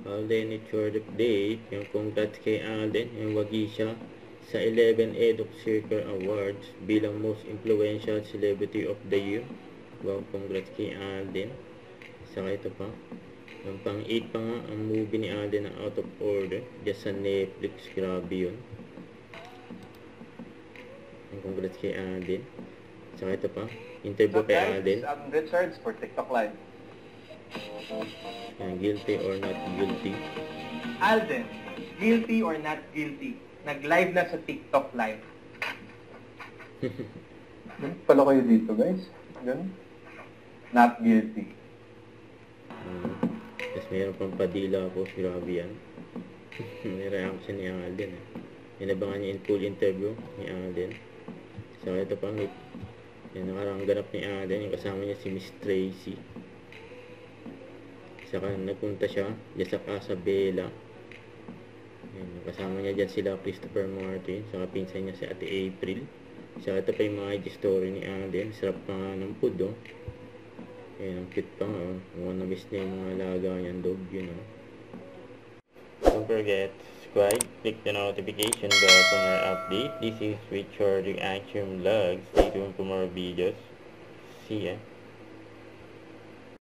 Alden, it's your update. Yung congrats kay Alden. Yung wagi siya sa 11 Eduk Circle Awards bilang Most Influential Celebrity of the Year. Wow, congrats kay Alden. Saka ito pa. Yung pang 8 pa nga ang movie ni Alden na Out of Order. Just sa Netflix. Grabe yun. Yung congrats kay Alden. Saka ito pa. Interview kay Alden. I'm Richards for TikTok Live. Yan, guilty or not guilty. Alden, guilty or not guilty? Nag-live na sa TikTok Live. Ganun pala kayo dito, guys. Ganun. Not guilty. Tapos mayroon pang Padilla po. Grabe yan. May reaction ni Alden. Inabangan niya in full interview ni Alden. So ito pang yan, nakarang ganap ni Alden. Yung kasama niya si Miss Tracy. Saka nagpunta siya dyan sa Casa Bella. Yan, kasama niya dyan sila Christopher Martin. Saka pinsan niya si Ate April. Saka ito pa yung mga IG story ni Alden. Sarap pa nga ng food, oh. Yan, ang cute pa nga, oh. Mukhang na-miss niya yung mga alaga niyang dog, yun, oh. Don't forget, subscribe, click the notification bell for more update. This is Richard Reaction Vlog. Stay tuned for more videos. See ya.